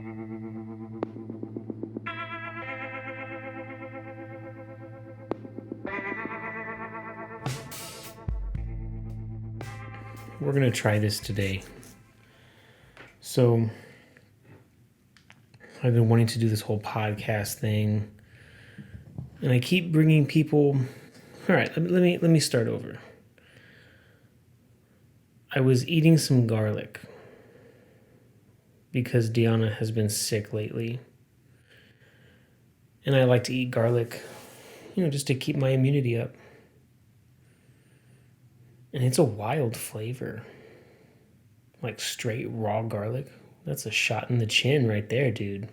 We're going to try this today. So, I've been wanting to do this whole podcast thing, and I keep bringing people. All right, let me start over. I was eating some garlic because Deanna has been sick lately, and I like to eat garlic, just to keep my immunity up. And it's a wild flavor, like straight raw garlic. That's a shot in the chin right there, dude.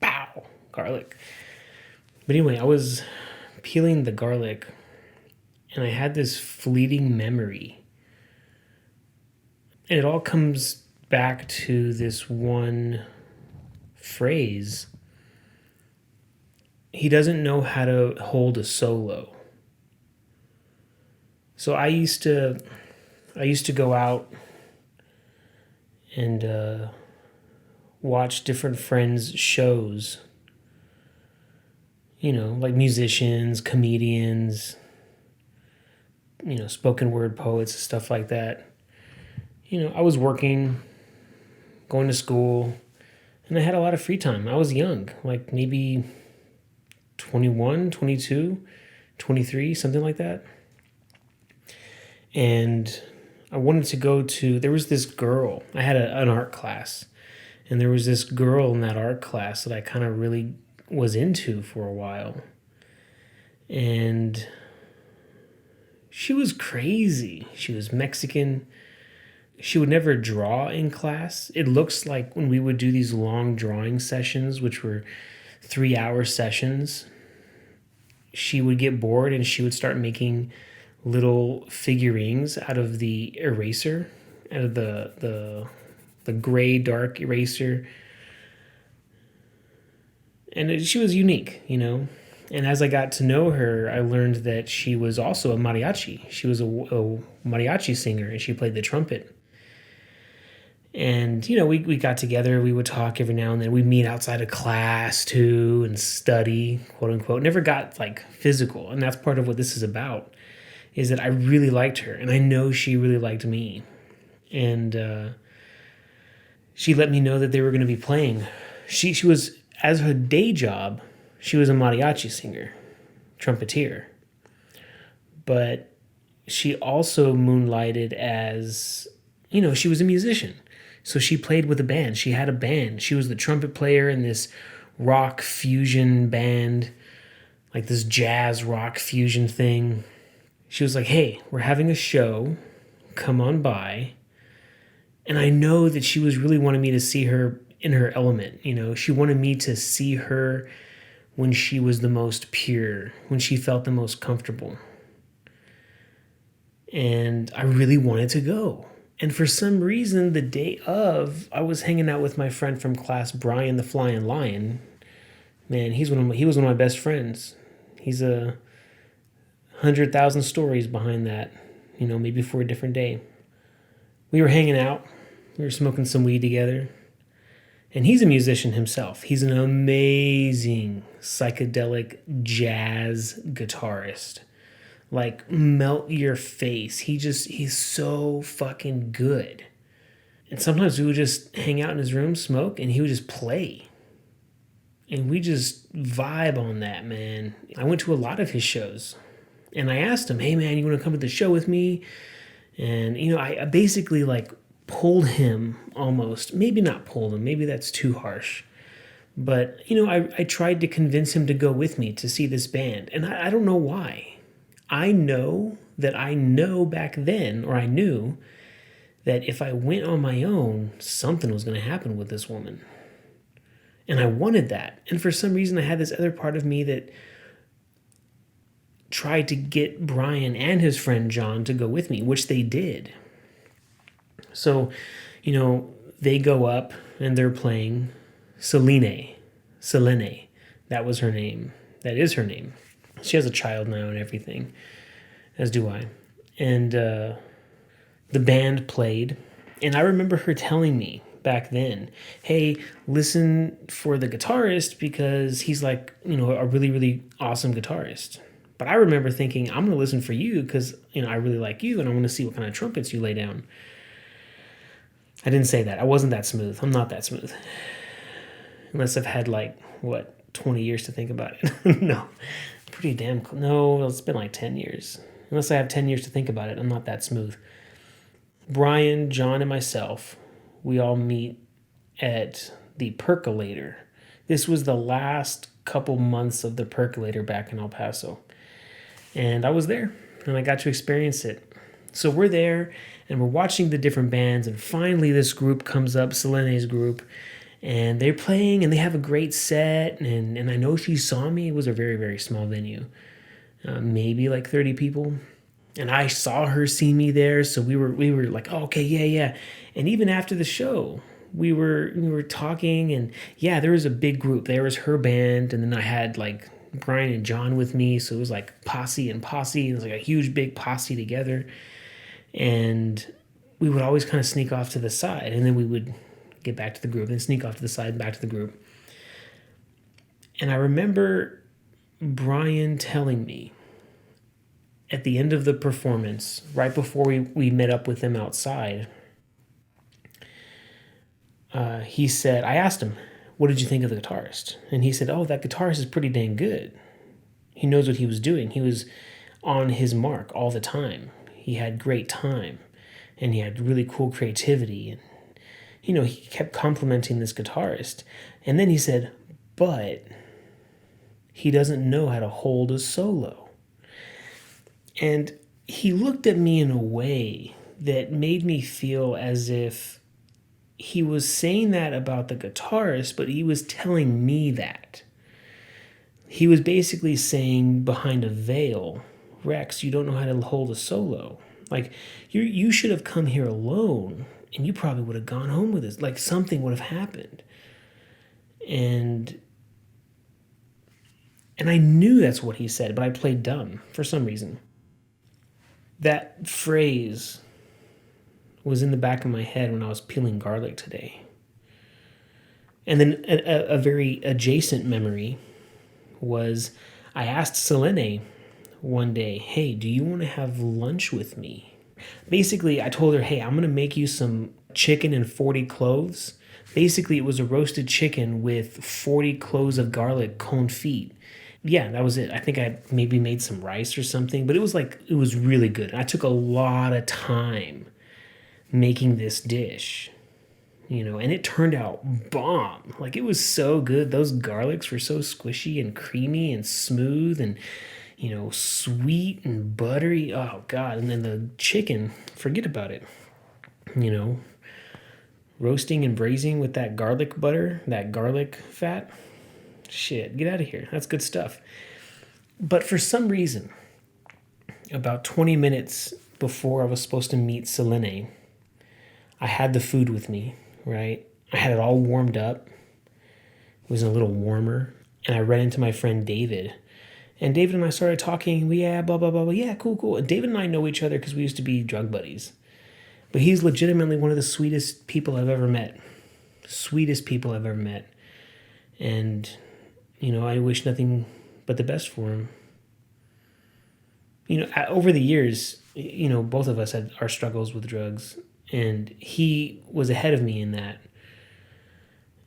Pow! Garlic. But anyway, I was peeling the garlic, and I had this fleeting memory. And it all comes back to this one phrase. He doesn't know how to hold a solo. So I used to go out and watch different friends' shows. Like musicians, comedians, spoken word poets, stuff like that. I was working, going to school, and I had a lot of free time. I was young, like maybe 21, 22, 23, something like that. And I wanted to go to, there was this girl, I had an art class, and there was this girl in that art class that I kind of really was into for a while. And she was crazy. She was Mexican. She would never draw in class. It looks like when we would do these long drawing sessions, which were 3-hour sessions, she would get bored and she would start making little figurines out of the eraser, out of the gray dark eraser. And she was unique, And as I got to know her, I learned that she was also a mariachi. She was a mariachi singer, and she played the trumpet. And, we got together, we would talk every now and then. We'd meet outside of class, too, and study, quote unquote. Never got, physical. And that's part of what this is about, is that I really liked her, and I know she really liked me. And she let me know that they were going to be playing. She was, as her day job, she was a mariachi singer, trumpeter. But she also moonlighted as, she was a musician. So she played with a band. She had a band. She was the trumpet player in this rock fusion band, like this jazz rock fusion thing. She was like, hey, we're having a show. Come on by. And I know that she was really wanting me to see her in her element. She wanted me to see her when she was the most pure, when she felt the most comfortable. And I really wanted to go. And for some reason, the day of, I was hanging out with my friend from class, Brian the Flying Lion. Man, he was one of my best friends. He's 100,000 stories behind that, maybe for a different day. We were hanging out. We were smoking some weed together. And he's a musician himself. He's an amazing psychedelic jazz guitarist. Like, melt your face. He's so fucking good. And sometimes we would just hang out in his room, smoke, and he would just play. And we just vibe on that, man. I went to a lot of his shows. And I asked him, hey, man, you want to come to the show with me? And, I basically, pulled him almost. Maybe not pulled him. Maybe that's too harsh. But, I tried to convince him to go with me to see this band. And I don't know why. I know back then, or I knew that if I went on my own, something was going to happen with this woman. And I wanted that. And for some reason, I had this other part of me that tried to get Brian and his friend John to go with me, which they did. So, they go up and they're playing Selene. That was her name. That is her name. She has a child now and everything, as do I. And the band played. And I remember her telling me back then. Hey, listen for the guitarist because he's like, a really, really awesome guitarist. But I remember thinking, I'm going to listen for you because, I really like you and I want to see what kind of trumpets you lay down. I didn't say that. I wasn't that smooth. I'm not that smooth. Unless I've had 20 years to think about it. No, pretty damn cool. No, it's been 10 years. Unless I have 10 years to think about it, I'm not that smooth. Brian, John, and myself, we all meet at the Percolator. This was the last couple months of the Percolator back in El Paso. And I was there, and I got to experience it. So we're there, and we're watching the different bands, and finally this group comes up, Selene's group, and they're playing, and they have a great set, and I know she saw me. It was a very, very small venue, maybe 30 people. And I saw her see me there, so we were like, oh, okay, yeah. And even after the show, we were talking, and yeah, there was a big group. There was her band, and then I had Brian and John with me, so it was posse and posse. It was a huge big posse together, and we would always kind of sneak off to the side, and then we would get back to the group, and sneak off to the side, and back to the group. And I remember Brian telling me, at the end of the performance, right before we met up with him outside, he said, I asked him, what did you think of the guitarist? And he said, oh, that guitarist is pretty dang good. He knows what he was doing. He was on his mark all the time. He had great time, and he had really cool creativity. And, he kept complimenting this guitarist. And then he said, but he doesn't know how to hold a solo. And he looked at me in a way that made me feel as if he was saying that about the guitarist, but he was telling me that. He was basically saying behind a veil, Rex, you don't know how to hold a solo. You should have come here alone, and you probably would have gone home with this. Something would have happened. And I knew that's what he said, but I played dumb for some reason. That phrase was in the back of my head when I was peeling garlic today. And then a very adjacent memory was I asked Selene one day, hey, do you want to have lunch with me? Basically, I told her, hey, I'm going to make you some chicken and 40 cloves. Basically, it was a roasted chicken with 40 cloves of garlic confit. Yeah, that was it. I think I maybe made some rice or something, but it was really good. I took a lot of time making this dish, and it turned out bomb. It was so good. Those garlics were so squishy and creamy and smooth and, sweet and buttery. Oh, God. And then the chicken, forget about it. Roasting and braising with that garlic butter, that garlic fat. Shit, get out of here. That's good stuff. But for some reason, about 20 minutes before I was supposed to meet Selene, I had the food with me, right? I had it all warmed up. It was a little warmer. And I ran into my friend David. And David and I started talking. Yeah, blah, blah, blah, blah. Yeah, cool. And David and I know each other because we used to be drug buddies. But he's legitimately one of the sweetest people I've ever met. Sweetest people I've ever met. And I wish nothing but the best for him. Over the years, both of us had our struggles with drugs, and he was ahead of me in that.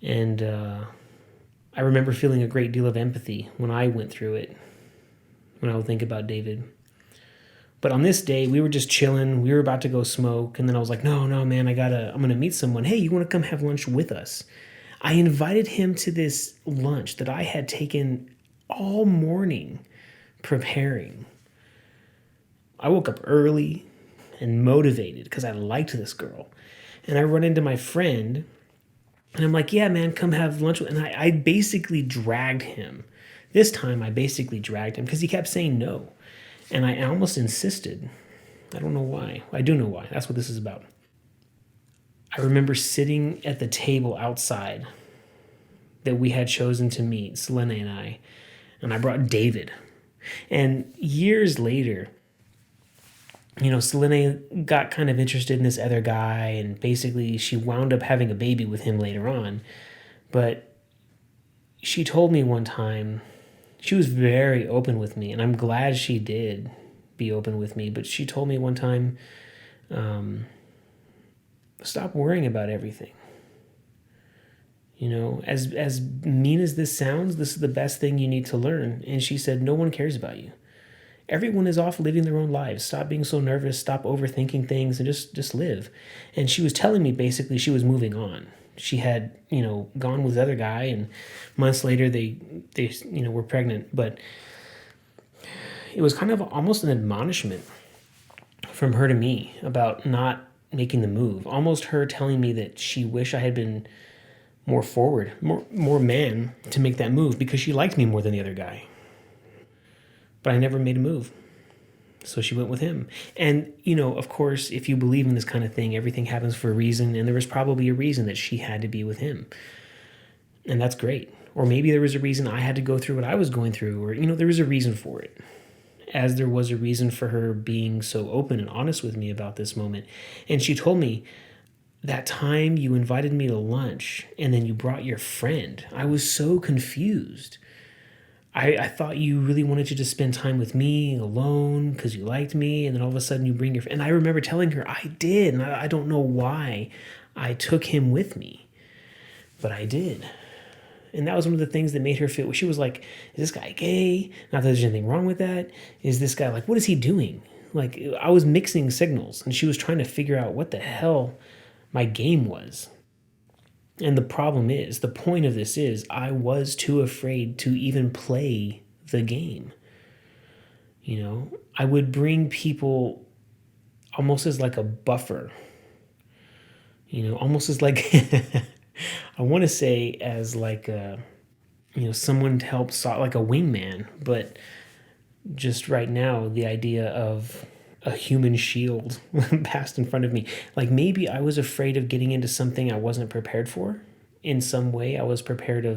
And I remember feeling a great deal of empathy when I went through it, when I would think about David. But on this day, we were just chilling. We were about to go smoke, and then I was like, no, man, I'm going to meet someone. Hey, you want to come have lunch with us? I invited him to this lunch that I had taken all morning preparing. I woke up early and motivated because I liked this girl. And I run into my friend, and I'm like, yeah, man, come have lunch. And I basically dragged him. This time I basically dragged him because he kept saying no. And I almost insisted. I don't know why. I do know why. That's what this is about. I remember sitting at the table outside that we had chosen to meet, Selene and I brought David. And years later, Selene got kind of interested in this other guy, and basically she wound up having a baby with him later on. But she told me one time, she was very open with me, and I'm glad she did be open with me. But she told me one time, stop worrying about everything. As mean as this sounds, this is the best thing you need to learn. And she said, no one cares about you. Everyone is off living their own lives. Stop being so nervous. Stop overthinking things and just live. And she was telling me basically she was moving on. She had, gone with the other guy, and months later they were pregnant. But it was kind of almost an admonishment from her to me about not making the move. Almost her telling me that she wished I had been more forward, more man to make that move, because she liked me more than the other guy. But I never made a move. So she went with him. And, of course, if you believe in this kind of thing, everything happens for a reason. And there was probably a reason that she had to be with him. And that's great. Or maybe there was a reason I had to go through what I was going through. Or, there was a reason for it. As there was a reason for her being so open and honest with me about this moment. And she told me, that time you invited me to lunch and then you brought your friend, I was so confused. I thought you really wanted to just spend time with me alone because you liked me, and then all of a sudden you bring your friend. And I remember telling her I did, and I don't know why I took him with me, but I did. And that was one of the things that made her feel, she was like, is this guy gay? Not that there's anything wrong with that. Is this guy what is he doing? I was mixing signals, and she was trying to figure out what the hell my game was. And the point of this is, I was too afraid to even play the game. I would bring people almost as like a buffer, almost as like, I want to say as like someone to help like a wingman, but just right now, the idea of a human shield passed in front of me. Maybe I was afraid of getting into something I wasn't prepared for. In some way, I was preparing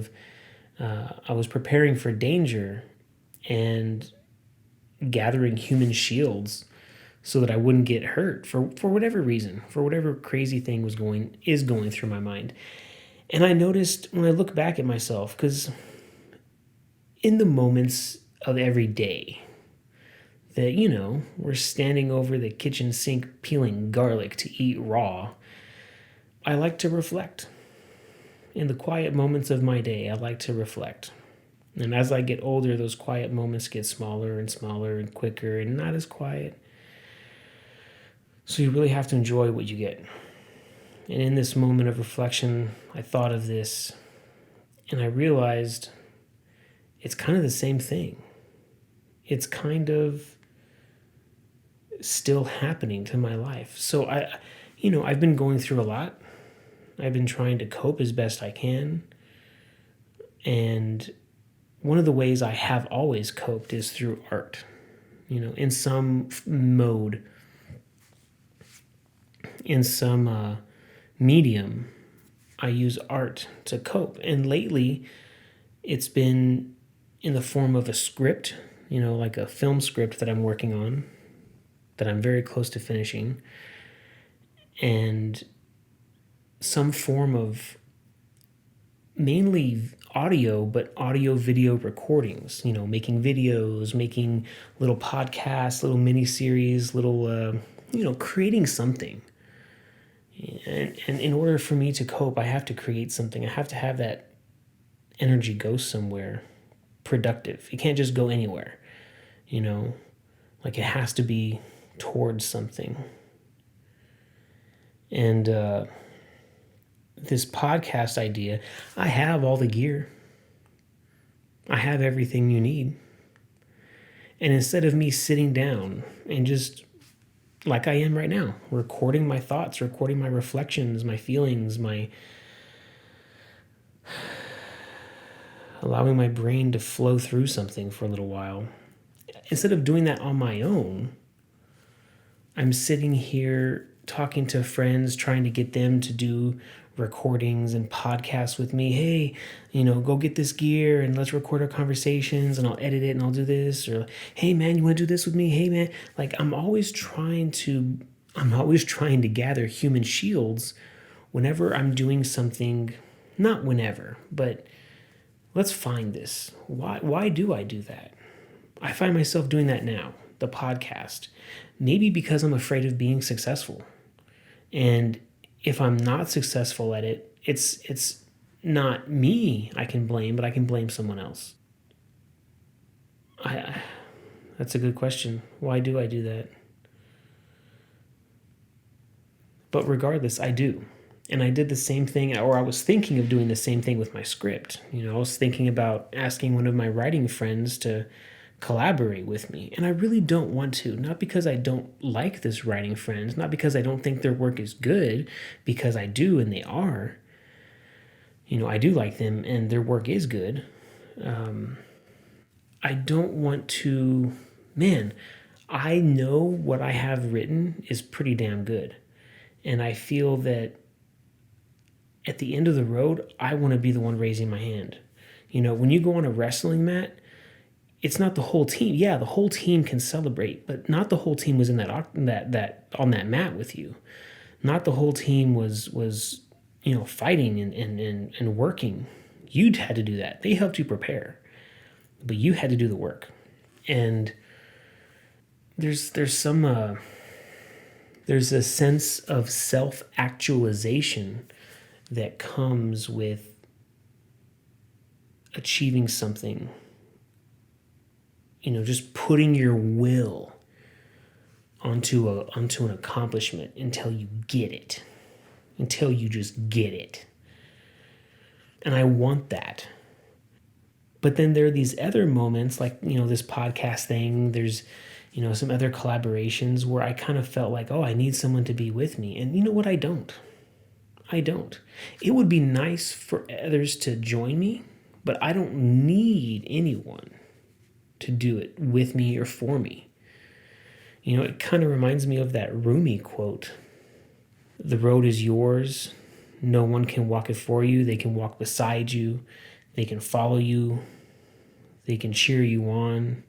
for danger and gathering human shields so that I wouldn't get hurt for whatever reason, for whatever crazy thing is going through my mind. And I noticed when I look back at myself, because in the moments of every day, that, we're standing over the kitchen sink peeling garlic to eat raw, I like to reflect. In the quiet moments of my day, I like to reflect. And as I get older, those quiet moments get smaller and smaller and quicker and not as quiet. So you really have to enjoy what you get. And in this moment of reflection, I thought of this, and I realized it's kind of the same thing. It's kind of still happening to my life. So I've been going through a lot. I've been trying to cope as best I can. And one of the ways I have always coped is through art, in some mode, in some medium. I use art to cope. And lately, it's been in the form of a script, like a film script that I'm working on, that I'm very close to finishing, and some form of mainly audio, but audio video recordings, making videos, making little podcasts, little mini series, little, creating something. And in order for me to cope, I have to create something. I have to have that energy go somewhere productive. It can't just go anywhere, it has to be towards something. And this podcast idea, I have all the gear. I have everything you need. And instead of me sitting down and just like I am right now, recording my thoughts, recording my reflections, my feelings, allowing my brain to flow through something for a little while, instead of doing that on my own, I'm sitting here talking to friends, trying to get them to do recordings and podcasts with me. Hey, go get this gear and let's record our conversations and I'll edit it and I'll do this. Or, hey man, you want to do this with me? Hey man, like I'm always trying to gather human shields whenever I'm doing something, not whenever, but let's find this. Why do I do that? I find myself doing that now, the podcast. Maybe because I'm afraid of being successful. And if I'm not successful at it, it's not me I can blame, but I can blame someone else. That's a good question. Why do I do that? But regardless, I do. And I did the same thing, or I was thinking of doing the same thing with my script. I was thinking about asking one of my writing friends to collaborate with me. And I really don't want to, not because I don't like this writing friend, not because I don't think their work is good, because I do and they are. I do like them and their work is good. I don't want to, man, I know what I have written is pretty damn good. And I feel that at the end of the road, I want to be the one raising my hand. When you go on a wrestling mat, it's not the whole team. Yeah, the whole team can celebrate, but not the whole team was in that on that mat with you. Not the whole team was fighting and working. You had to do that. They helped you prepare, but you had to do the work. And there's a sense of self-actualization that comes with achieving something. Just putting your will onto an accomplishment until you get it, until you just get it. And I want that. But then there are these other moments, like this podcast thing. There's some other collaborations where I kind of felt like, oh, I need someone to be with me, and you know what? I don't. It would be nice for others to join me, but I don't need anyone to do it with me or for me. It kind of reminds me of that Rumi quote. The road is yours. No one can walk it for you. They can walk beside you. They can follow you. They can cheer you on,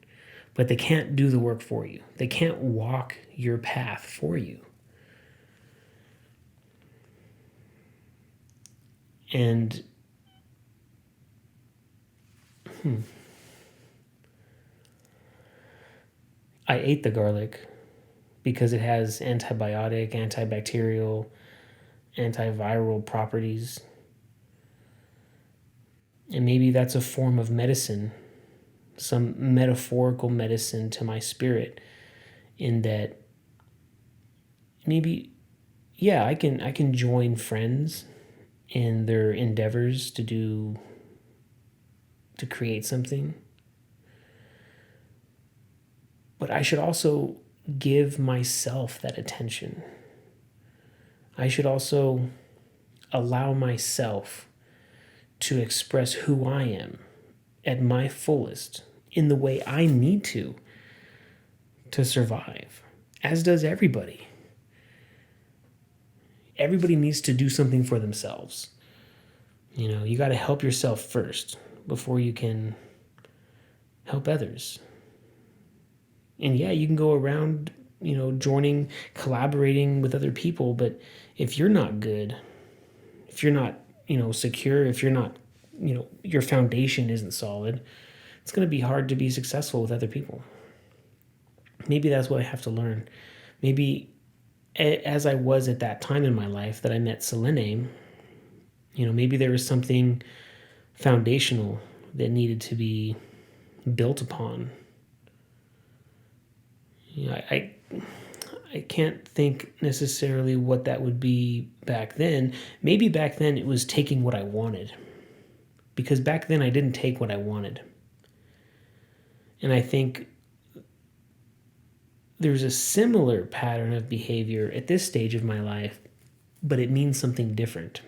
but they can't do the work for you. They can't walk your path for you. And I ate the garlic because it has antibiotic, antibacterial, antiviral properties. And maybe that's a form of medicine, some metaphorical medicine to my spirit, in that maybe, yeah, I can join friends in their endeavors to create something. But I should also give myself that attention. I should also allow myself to express who I am at my fullest in the way I need to survive, as does everybody. Everybody needs to do something for themselves. You got to help yourself first before you can help others. And yeah, you can go around, joining, collaborating with other people, but if you're not good, if you're not, secure, if you're not, your foundation isn't solid, it's going to be hard to be successful with other people. Maybe that's what I have to learn. Maybe as I was at that time in my life that I met Selene, maybe there was something foundational that needed to be built upon. I can't think necessarily what that would be back then. Maybe back then it was taking what I wanted. Because back then I didn't take what I wanted. And I think there's a similar pattern of behavior at this stage of my life, but it means something different.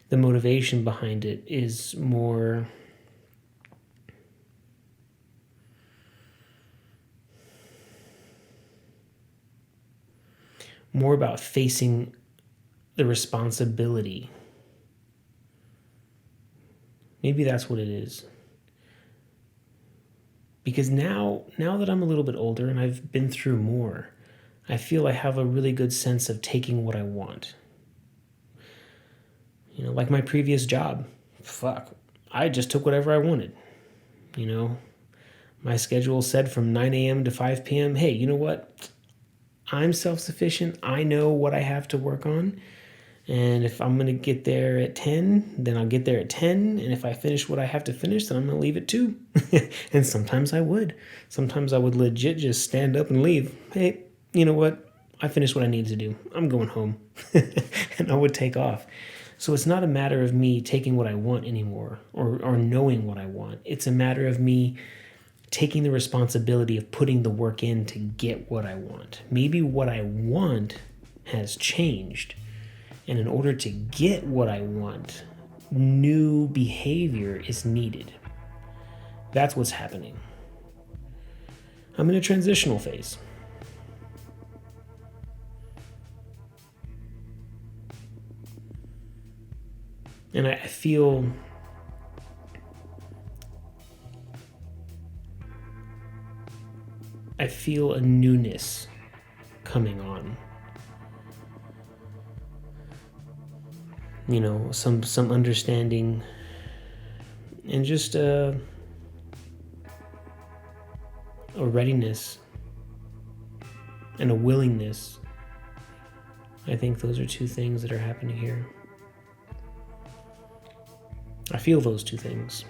The motivation behind it is more about facing the responsibility Maybe that's what it is. Because now that I'm a little bit older and I've been through more, I feel I have a really good sense of taking what I want. Like my previous job. Fuck. I just took whatever I wanted. My schedule said from 9 a.m. to 5 p.m. Hey, you know what? I'm self-sufficient. I know what I have to work on. And if I'm going to get there at 10, then I'll get there at 10. And if I finish what I have to finish, then I'm going to leave at 2. And sometimes I would. Sometimes I would legit just stand up and leave. Hey, you know what? I finished what I needed to do. I'm going home. And I would take off. So it's not a matter of me taking what I want anymore or knowing what I want. It's a matter of me taking the responsibility of putting the work in to get what I want. Maybe what I want has changed. And in order to get what I want, new behavior is needed. That's what's happening. I'm in a transitional phase. And I feel a newness coming on. Some understanding and just a readiness and a willingness. I think those are two things that are happening here. I feel those two things.